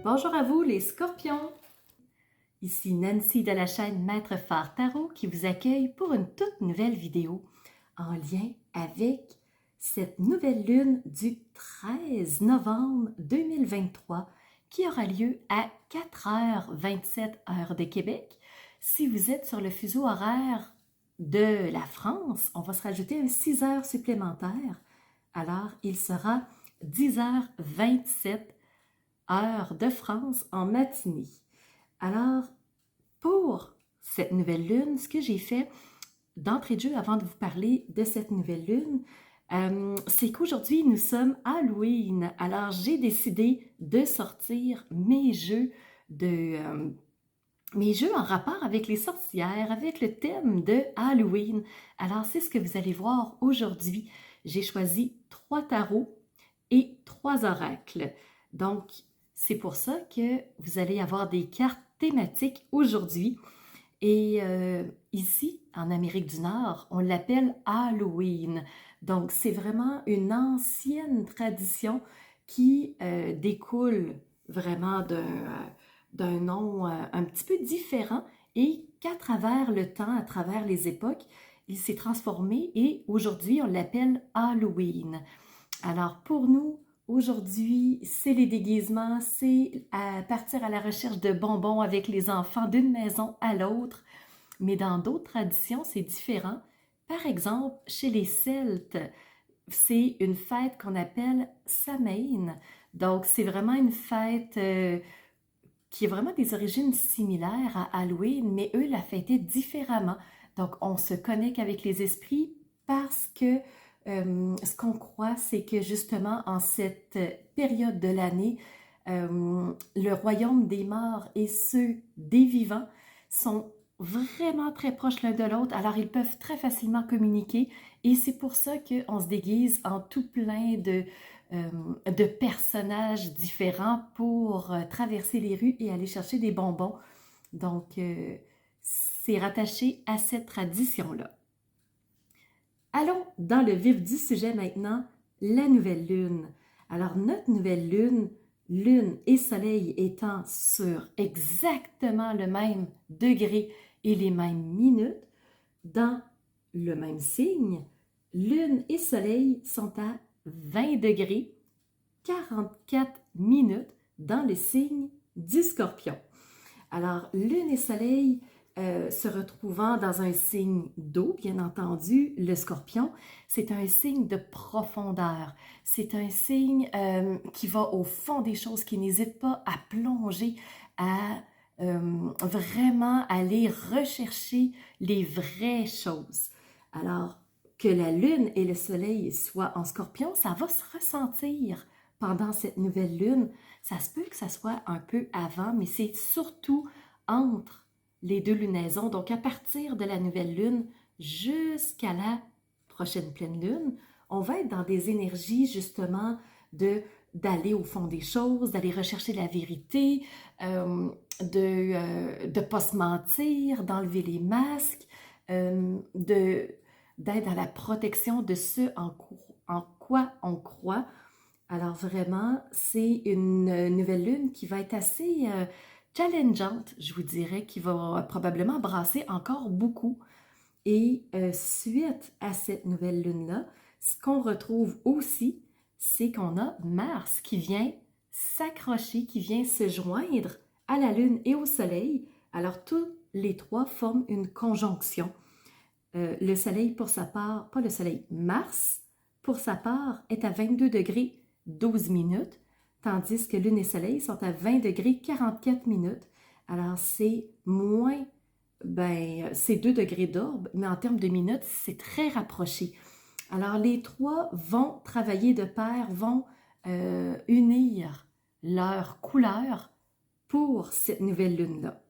Bonjour à vous les scorpions! Ici Nancy de la chaîne Maître Phare Tarot qui vous accueille pour une toute nouvelle vidéo en lien avec cette nouvelle lune du 13 novembre 2023 qui aura lieu à 4h27 heure de Québec. Si vous êtes sur le fuseau horaire de la France, on va se rajouter un 6 heures supplémentaires. Alors, il sera 10h27 heure de France en matinée. Alors, pour cette nouvelle lune, ce que j'ai fait d'entrée de jeu avant de vous parler de cette nouvelle lune, c'est qu'aujourd'hui, nous sommes Halloween. Alors, j'ai décidé de sortir mes jeux en rapport avec les sorcières, avec le thème de Halloween. Alors, c'est ce que vous allez voir aujourd'hui. J'ai choisi 3 tarots et 3 oracles. Donc, c'est pour ça que vous allez avoir des cartes thématiques aujourd'hui. Et ici, en Amérique du Nord, on l'appelle Halloween. Donc, c'est vraiment une ancienne tradition qui découle vraiment d'un nom un petit peu différent et qu'à travers le temps, à travers les époques, il s'est transformé et aujourd'hui, on l'appelle Halloween. Alors, pour nous, aujourd'hui, c'est les déguisements, c'est à partir à la recherche de bonbons avec les enfants d'une maison à l'autre. Mais dans d'autres traditions, c'est différent. Par exemple, chez les Celtes, c'est une fête qu'on appelle Samhain. Donc, c'est vraiment une fête qui a vraiment des origines similaires à Halloween, mais eux la fêtaient différemment. Donc, on se connecte avec les esprits parce que ce qu'on croit, c'est que justement, en cette période de l'année, le royaume des morts et ceux des vivants sont vraiment très proches l'un de l'autre, alors ils peuvent très facilement communiquer et c'est pour ça qu'on se déguise en tout plein de personnages différents pour traverser les rues et aller chercher des bonbons. Donc, c'est rattaché à cette tradition-là. Allons dans le vif du sujet maintenant, la nouvelle lune. Alors, notre nouvelle lune, lune et soleil étant sur exactement le même degré et les mêmes minutes, dans le même signe, lune et soleil sont à 20 degrés, 44 minutes dans le signe du Scorpion. Alors, lune et soleil se retrouvant dans un signe d'eau, bien entendu, le Scorpion, c'est un signe de profondeur. C'est un signe qui va au fond des choses, qui n'hésite pas à plonger, à vraiment aller rechercher les vraies choses. Alors, que la lune et le soleil soient en Scorpion, ça va se ressentir pendant cette nouvelle lune. Ça se peut que ça soit un peu avant, mais c'est surtout entre les deux lunaisons. Donc, à partir de la nouvelle lune jusqu'à la prochaine pleine lune, on va être dans des énergies justement d'aller au fond des choses, d'aller rechercher la vérité, de ne pas se mentir, d'enlever les masques, d'être dans la protection de ce en quoi on croit. Alors vraiment, c'est une nouvelle lune qui va être assez challengeante, je vous dirais, qui va probablement brasser encore beaucoup. Et suite à cette nouvelle lune-là, ce qu'on retrouve aussi, c'est qu'on a Mars qui vient s'accrocher, qui vient se joindre à la lune et au soleil. Alors tous les trois forment une conjonction. Le soleil pour sa part, pas le soleil, Mars pour sa part est à 22 degrés 12 minutes, tandis que lune et soleil sont à 20 degrés 44 minutes. Alors c'est moins, c'est 2 degrés d'orbe, mais en termes de minutes, c'est très rapproché. Alors les trois vont travailler de pair, vont unir leurs couleurs pour cette nouvelle lune-là.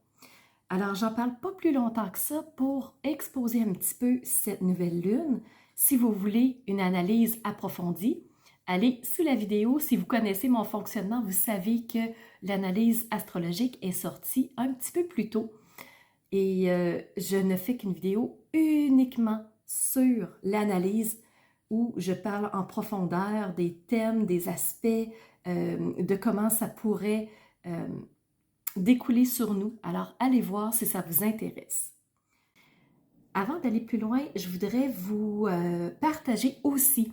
Alors, j'en parle pas plus longtemps que ça pour exposer un petit peu cette nouvelle lune. Si vous voulez une analyse approfondie, allez sous la vidéo. Si vous connaissez mon fonctionnement, vous savez que l'analyse astrologique est sortie un petit peu plus tôt. Et je ne fais qu'une vidéo uniquement sur l'analyse où je parle en profondeur des thèmes, des aspects, de comment ça pourrait euh, découler sur nous. Alors, allez voir si ça vous intéresse. Avant d'aller plus loin, je voudrais vous partager aussi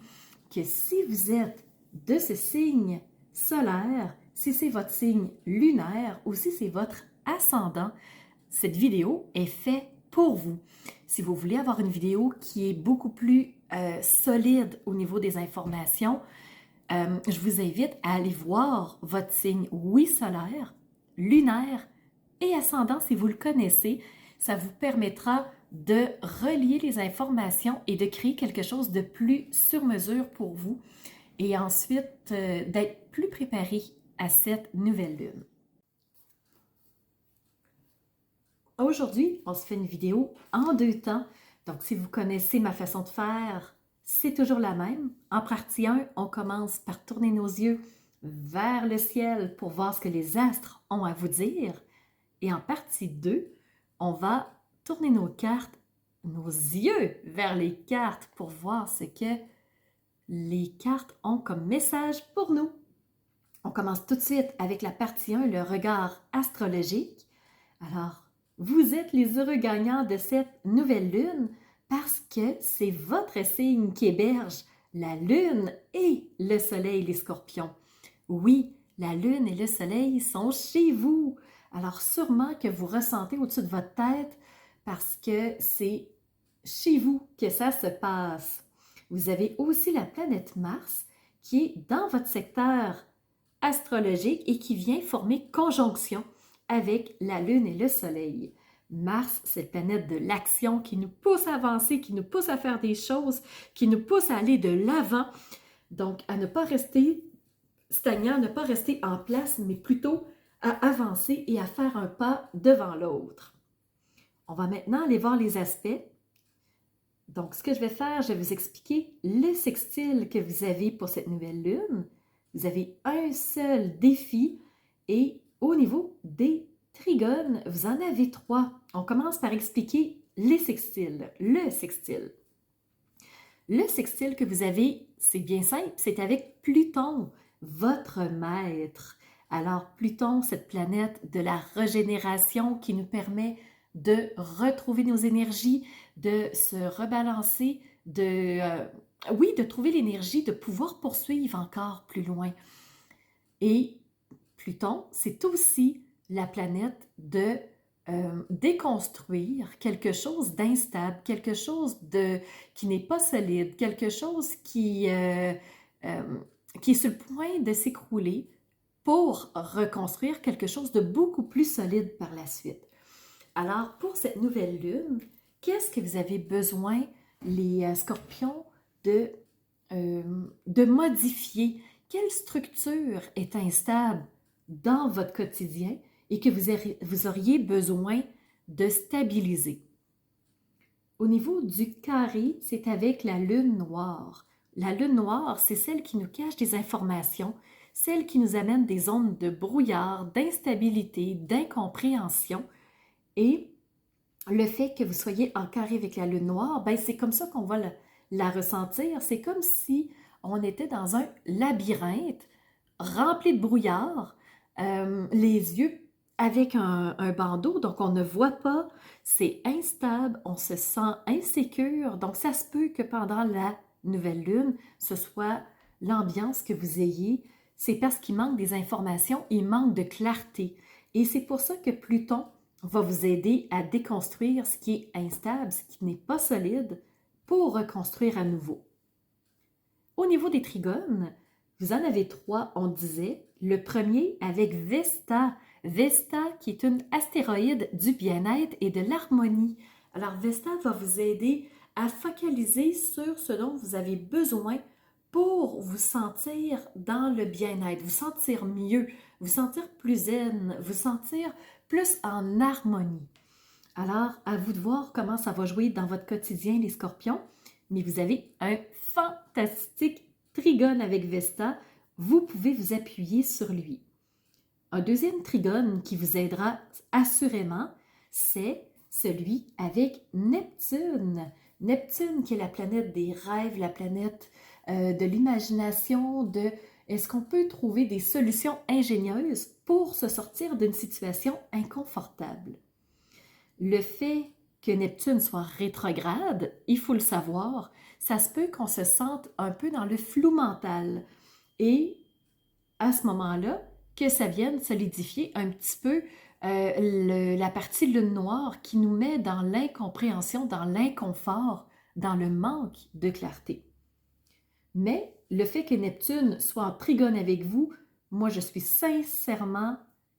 que si vous êtes de ce signe solaire, si c'est votre signe lunaire ou si c'est votre ascendant, cette vidéo est faite pour vous. Si vous voulez avoir une vidéo qui est beaucoup plus solide au niveau des informations, je vous invite à aller voir votre signe, oui, solaire, lunaire et ascendant si vous le connaissez. Ça vous permettra de relier les informations et de créer quelque chose de plus sur mesure pour vous et ensuite d'être plus préparé à cette nouvelle lune. Aujourd'hui, on se fait une vidéo en 2 temps. Donc, si vous connaissez ma façon de faire, c'est toujours la même. En partie 1, on commence par tourner nos yeux vers le ciel pour voir ce que les astres ont à vous dire. Et en partie 2, on va tourner nos yeux vers les cartes pour voir ce que les cartes ont comme message pour nous. On commence tout de suite avec la partie 1, le regard astrologique. Alors, vous êtes les heureux gagnants de cette nouvelle lune parce que c'est votre signe qui héberge la lune et le soleil, les scorpions. Oui, la lune et le soleil sont chez vous. Alors sûrement que vous ressentez au-dessus de votre tête parce que c'est chez vous que ça se passe. Vous avez aussi la planète Mars qui est dans votre secteur astrologique et qui vient former conjonction avec la Lune et le Soleil. Mars, c'est la planète de l'action qui nous pousse à avancer, qui nous pousse à faire des choses, qui nous pousse à aller de l'avant. Donc, à ne pas rester stagnant, à ne pas rester en place, mais plutôt à avancer et à faire un pas devant l'autre. On va maintenant aller voir les aspects. Donc, ce que je vais faire, je vais vous expliquer le sextile que vous avez pour cette nouvelle lune. Vous avez un seul défi et au niveau des trigones, vous en avez 3. On commence par expliquer les sextiles, le sextile. Le sextile que vous avez, c'est bien simple, c'est avec Pluton, votre maître. Alors, Pluton, cette planète de la régénération qui nous permet de retrouver nos énergies, de se rebalancer, de trouver l'énergie, de pouvoir poursuivre encore plus loin. Et Pluton, c'est aussi la planète de déconstruire quelque chose d'instable, quelque chose qui n'est pas solide, quelque chose qui est sur le point de s'écrouler pour reconstruire quelque chose de beaucoup plus solide par la suite. Alors, pour cette nouvelle lune, qu'est-ce que vous avez besoin, les scorpions, de modifier? Quelle structure est instable dans votre quotidien et que vous auriez besoin de stabiliser? Au niveau du carré, c'est avec la lune noire. La lune noire, c'est celle qui nous cache des informations, celle qui nous amène des zones de brouillard, d'instabilité, d'incompréhension. Et le fait que vous soyez en carré avec la lune noire, ben c'est comme ça qu'on va la ressentir. C'est comme si on était dans un labyrinthe rempli de brouillard, les yeux avec un bandeau, donc on ne voit pas, c'est instable, on se sent insécure. Donc ça se peut que pendant la nouvelle lune, ce soit l'ambiance que vous ayez. C'est parce qu'il manque des informations, il manque de clarté. Et c'est pour ça que Pluton va vous aider à déconstruire ce qui est instable, ce qui n'est pas solide, pour reconstruire à nouveau. Au niveau des trigones, vous en avez 3, on disait. Le premier avec Vesta. Vesta qui est une astéroïde du bien-être et de l'harmonie. Alors Vesta va vous aider à focaliser sur ce dont vous avez besoin pour vous sentir dans le bien-être, vous sentir mieux, vous sentir plus zen, vous sentir plus en harmonie. Alors, à vous de voir comment ça va jouer dans votre quotidien, les scorpions. Mais vous avez un fantastique trigone avec Vesta. Vous pouvez vous appuyer sur lui. Un deuxième trigone qui vous aidera assurément, c'est celui avec Neptune. Neptune qui est la planète des rêves, la planète de l'imagination, de Est-ce qu'on peut trouver des solutions ingénieuses pour se sortir d'une situation inconfortable? Le fait que Neptune soit rétrograde, il faut le savoir, ça se peut qu'on se sente un peu dans le flou mental et à ce moment-là, que ça vienne solidifier un petit peu la partie lune noire qui nous met dans l'incompréhension, dans l'inconfort, dans le manque de clarté. Mais le fait que Neptune soit en trigone avec vous, moi je suis sincèrement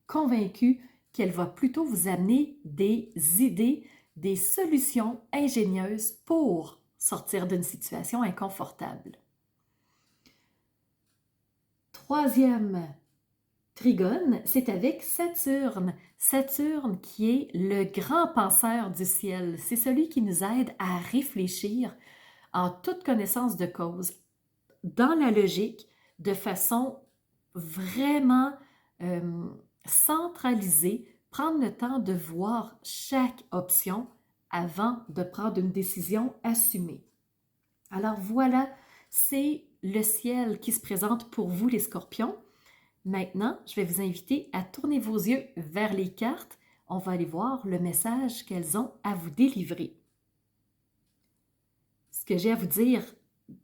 convaincue qu'elle va plutôt vous amener des idées, des solutions ingénieuses pour sortir d'une situation inconfortable. Troisième trigone, c'est avec Saturne. Saturne qui est le grand penseur du ciel. C'est celui qui nous aide à réfléchir en toute connaissance de cause, dans la logique, de façon vraiment centralisée, prendre le temps de voir chaque option avant de prendre une décision assumée. Alors voilà, c'est le ciel qui se présente pour vous les scorpions. Maintenant, je vais vous inviter à tourner vos yeux vers les cartes. On va aller voir le message qu'elles ont à vous délivrer. Ce que j'ai à vous dire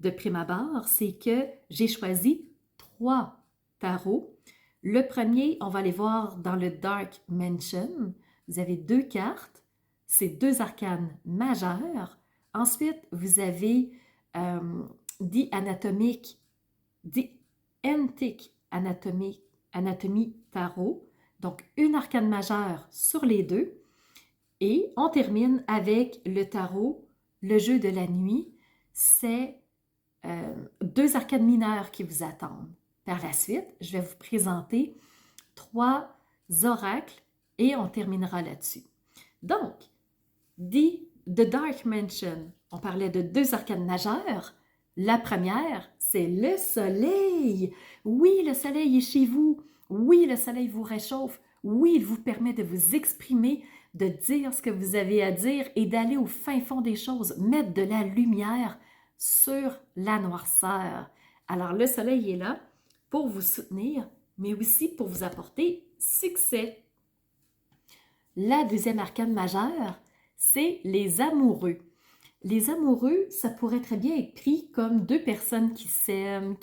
de prime abord, c'est que j'ai choisi 3 tarots. Le premier, on va aller voir dans le Dark Mansion. Vous avez 2 cartes. C'est 2 arcanes majeures. Ensuite, vous avez The Antique Anatomie Tarot. Donc, une arcane majeure sur les 2. Et on termine avec le tarot, le jeu de la nuit. C'est 2 arcanes mineures qui vous attendent. Par la suite, je vais vous présenter 3 oracles et on terminera là-dessus. Donc, The Dark Mansion, on parlait de 2 arcanes majeures. La première, c'est le soleil. Oui, le soleil est chez vous. Oui, le soleil vous réchauffe. Oui, il vous permet de vous exprimer, de dire ce que vous avez à dire et d'aller au fin fond des choses, mettre de la lumière sur la noirceur. Alors, le soleil est là pour vous soutenir, mais aussi pour vous apporter succès. La deuxième arcane majeure, c'est les amoureux. Les amoureux, ça pourrait très bien être pris comme 2 personnes qui s'aiment,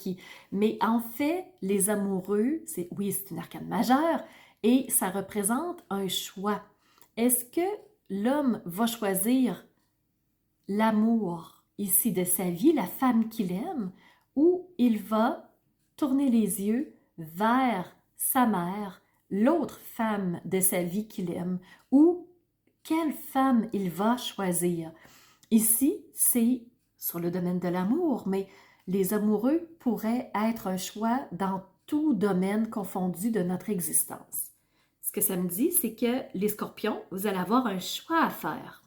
mais en fait, les amoureux, c'est une arcane majeure et ça représente un choix. Est-ce que l'homme va choisir l'amour ici de sa vie, la femme qu'il aime, ou il va tourner les yeux vers sa mère, l'autre femme de sa vie qu'il aime, ou quelle femme il va choisir? Ici, c'est sur le domaine de l'amour, mais les amoureux pourraient être un choix dans tout domaine confondu de notre existence. Ce que ça me dit, c'est que les scorpions, vous allez avoir un choix à faire.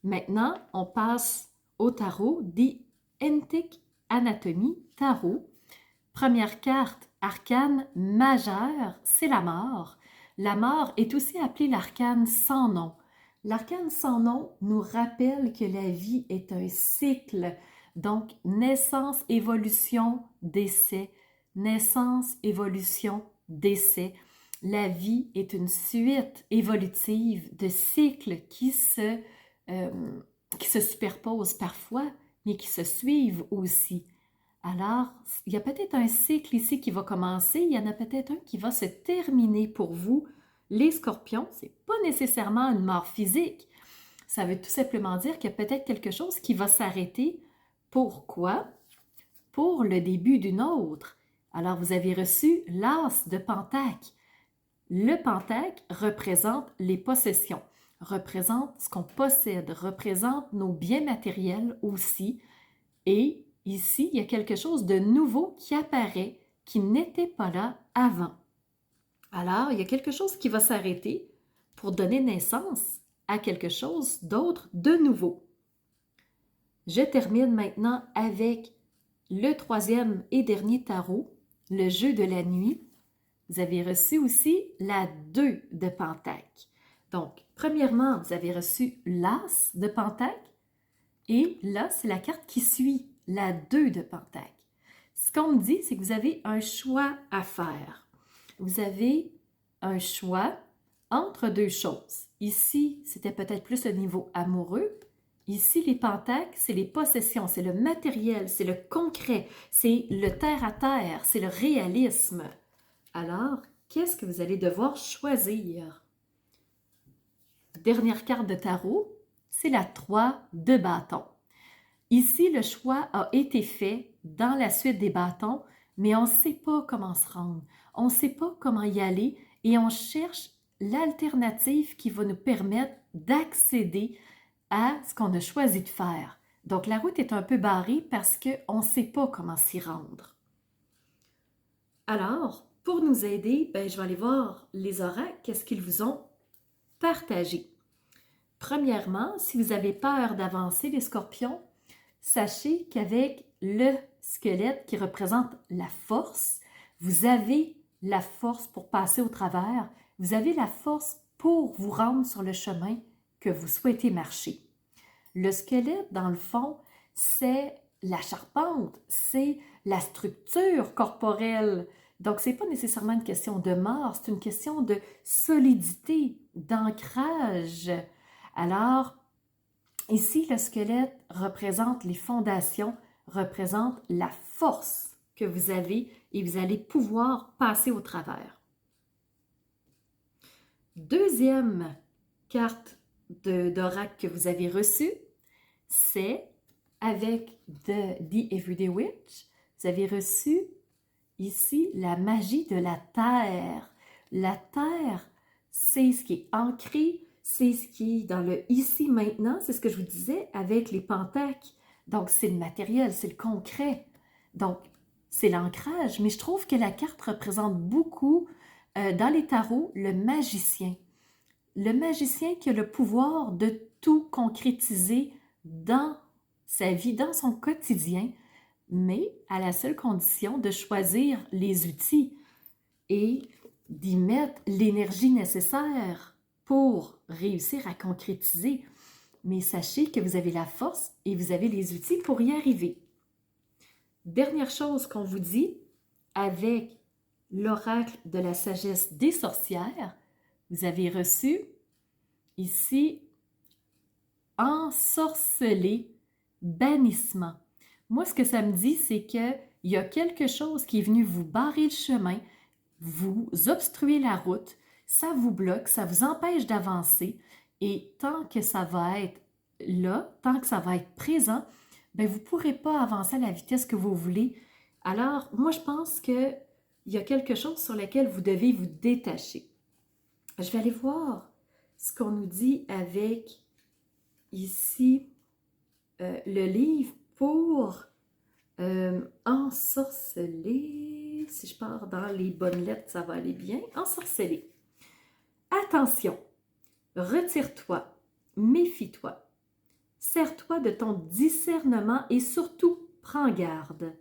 Maintenant, on passe au tarot, The Antique Anatomie Tarot. Première carte, arcane majeure, c'est la mort. La mort est aussi appelée l'arcane sans nom. L'arcane sans nom nous rappelle que la vie est un cycle. Donc, naissance, évolution, décès. Naissance, évolution, décès. La vie est une suite évolutive de cycles qui se superposent parfois, mais qui se suivent aussi. Alors, il y a peut-être un cycle ici qui va commencer, il y en a peut-être un qui va se terminer pour vous. Les scorpions, ce n'est pas nécessairement une mort physique. Ça veut tout simplement dire qu'il y a peut-être quelque chose qui va s'arrêter. Pourquoi? Pour le début d'une autre. Alors, vous avez reçu l'as de Pentacle. Le Pentacle représente les possessions, représente ce qu'on possède, représente nos biens matériels aussi. Et ici, il y a quelque chose de nouveau qui apparaît, qui n'était pas là avant. Alors, il y a quelque chose qui va s'arrêter pour donner naissance à quelque chose d'autre de nouveau. Je termine maintenant avec le 3e et dernier tarot, le jeu de la nuit. Vous avez reçu aussi la 2 de Pentacle. Donc, premièrement, vous avez reçu l'as de Pentacle et là, c'est la carte qui suit, la 2 de Pentacle. Ce qu'on me dit, c'est que vous avez un choix à faire. Vous avez un choix entre deux choses. Ici, c'était peut-être plus au niveau amoureux. Ici, les pentacles, c'est les possessions, c'est le matériel, c'est le concret, c'est le terre-à-terre, c'est le réalisme. Alors, qu'est-ce que vous allez devoir choisir? Dernière carte de tarot, c'est la 3 de bâtons. Ici, le choix a été fait dans la suite des bâtons, mais on ne sait pas comment se rendre. On ne sait pas comment y aller et on cherche l'alternative qui va nous permettre d'accéder à ce qu'on a choisi de faire. Donc, la route est un peu barrée parce qu'on ne sait pas comment s'y rendre. Alors, pour nous aider, je vais aller voir les oracles, qu'est-ce qu'ils vous ont partagé. Premièrement, si vous avez peur d'avancer, les scorpions, sachez qu'avec le squelette qui représente la force, vous avez la force pour passer au travers, vous avez la force pour vous rendre sur le chemin que vous souhaitez marcher. Le squelette, dans le fond, c'est la charpente, c'est la structure corporelle. Donc, ce n'est pas nécessairement une question de mort, c'est une question de solidité, d'ancrage. Alors, ici, le squelette représente les fondations, représente la force que vous avez et vous allez pouvoir passer au travers. Deuxième carte d'oracle que vous avez reçue, c'est avec The Everyday Witch, vous avez reçu ici la magie de la terre. La terre, c'est ce qui est ancré, c'est ce qui est dans le ici maintenant, c'est ce que je vous disais avec les pentacles. Donc, c'est le matériel, c'est le concret. Donc, c'est l'ancrage. Mais je trouve que la carte représente beaucoup, dans les tarots, le magicien. Le magicien qui a le pouvoir de tout concrétiser dans sa vie, dans son quotidien, mais à la seule condition de choisir les outils et d'y mettre l'énergie nécessaire pour réussir à concrétiser. Mais sachez que vous avez la force et vous avez les outils pour y arriver. Dernière chose qu'on vous dit, avec l'oracle de la sagesse des sorcières, vous avez reçu ici ensorceler, bannissement. Moi, ce que ça me dit, c'est qu'il y a quelque chose qui est venu vous barrer le chemin, vous obstruer la route, ça vous bloque, ça vous empêche d'avancer et tant que ça va être là, tant que ça va être présent, vous ne pourrez pas avancer à la vitesse que vous voulez. Alors, moi, je pense qu'il y a quelque chose sur lequel vous devez vous détacher. Je vais aller voir ce qu'on nous dit avec ici le livre pour ensorceler. Si je pars dans les bonnes lettres, ça va aller bien. Ensorceler. Attention, retire-toi, méfie-toi. Sers-toi de ton discernement et surtout, prends garde.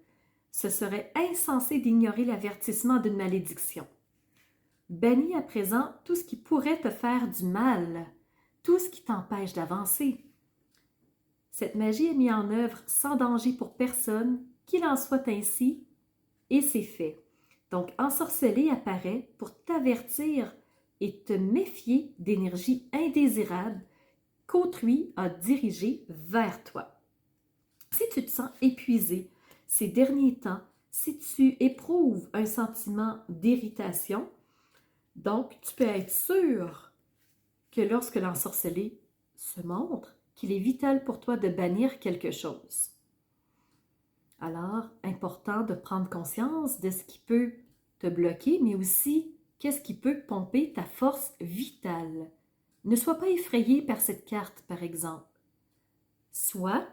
Ce serait insensé d'ignorer l'avertissement d'une malédiction. Bannis à présent tout ce qui pourrait te faire du mal, tout ce qui t'empêche d'avancer. Cette magie est mise en œuvre sans danger pour personne, qu'il en soit ainsi, et c'est fait. Donc, ensorceler apparaît pour t'avertir et te méfier d'énergies indésirables qu'autrui a dirigées vers toi. Si tu te sens épuisé ces derniers temps, si tu éprouves un sentiment d'irritation, donc tu peux être sûr que lorsque l'ensorcelé se montre, qu'il est vital pour toi de bannir quelque chose. Alors, important de prendre conscience de ce qui peut te bloquer, mais aussi qu'est-ce qui peut pomper ta force vitale. Ne sois pas effrayé par cette carte, par exemple. Sois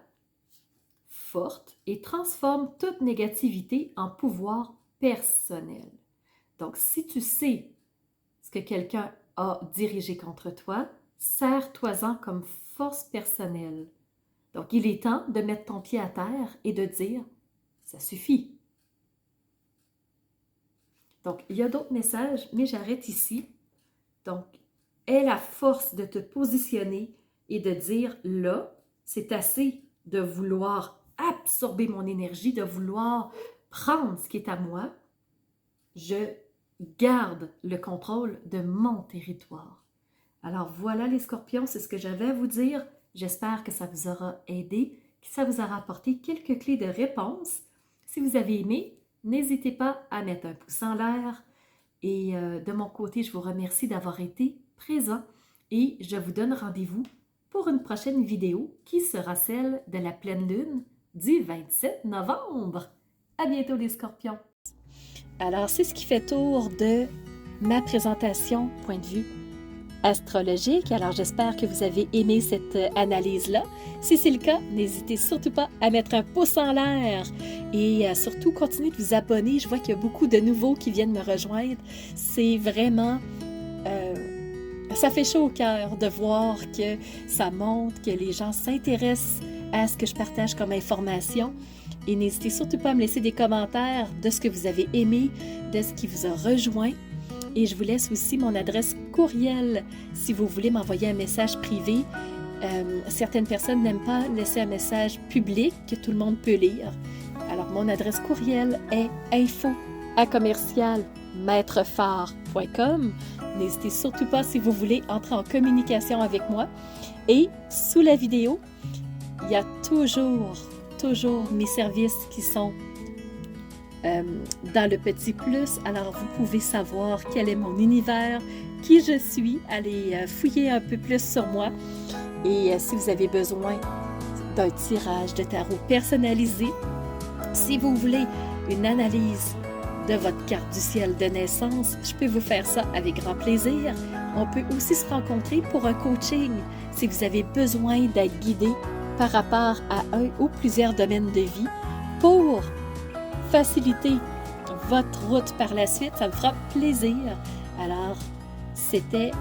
forte et transforme toute négativité en pouvoir personnel. Donc, si tu sais ce que quelqu'un a dirigé contre toi, sers-toi-en comme force personnelle. Donc, il est temps de mettre ton pied à terre et de dire « ça suffit ». Donc, il y a d'autres messages, mais j'arrête ici. Donc, aie la force de te positionner et de dire « là, c'est assez de vouloir absorber mon énergie, de vouloir prendre ce qui est à moi, je garde le contrôle de mon territoire. Alors voilà les scorpions, c'est ce que j'avais à vous dire. J'espère que ça vous aura aidé, que ça vous aura apporté quelques clés de réponse. Si vous avez aimé, n'hésitez pas à mettre un pouce en l'air. Et de mon côté, je vous remercie d'avoir été présent et je vous donne rendez-vous pour une prochaine vidéo qui sera celle de la pleine lune du 27 novembre. À bientôt les scorpions! Alors, c'est ce qui fait tour de ma présentation point de vue astrologique. Alors, j'espère que vous avez aimé cette analyse-là. Si c'est le cas, n'hésitez surtout pas à mettre un pouce en l'air et surtout continuez de vous abonner. Je vois qu'il y a beaucoup de nouveaux qui viennent me rejoindre. C'est vraiment... ça fait chaud au cœur de voir que ça montre, que les gens s'intéressent à ce que je partage comme information. Et n'hésitez surtout pas à me laisser des commentaires de ce que vous avez aimé, de ce qui vous a rejoint. Et je vous laisse aussi mon adresse courriel si vous voulez m'envoyer un message privé. Certaines personnes n'aiment pas laisser un message public que tout le monde peut lire. Alors, mon adresse courriel est info@commercialmaitrefort.com. N'hésitez surtout pas si vous voulez entrer en communication avec moi. Et sous la vidéo, il y a toujours mes services qui sont dans le petit plus. Alors, vous pouvez savoir quel est mon univers, qui je suis, allez fouiller un peu plus sur moi. Et si vous avez besoin d'un tirage de tarot personnalisé, si vous voulez une analyse de votre carte du ciel de naissance, je peux vous faire ça avec grand plaisir. On peut aussi se rencontrer pour un coaching si vous avez besoin d'être guidé par rapport à un ou plusieurs domaines de vie pour faciliter votre route par la suite. Ça me fera plaisir. Alors, c'était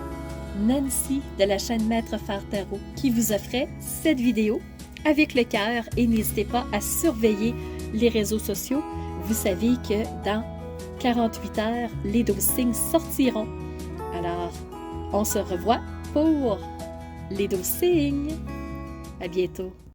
Nancy de la chaîne Maître Phare Tarot qui vous offrait cette vidéo avec le cœur et n'hésitez pas à surveiller les réseaux sociaux. Vous savez que dans 48 heures, les 12 signes sortiront. Alors, on se revoit pour les 12 signes. À bientôt.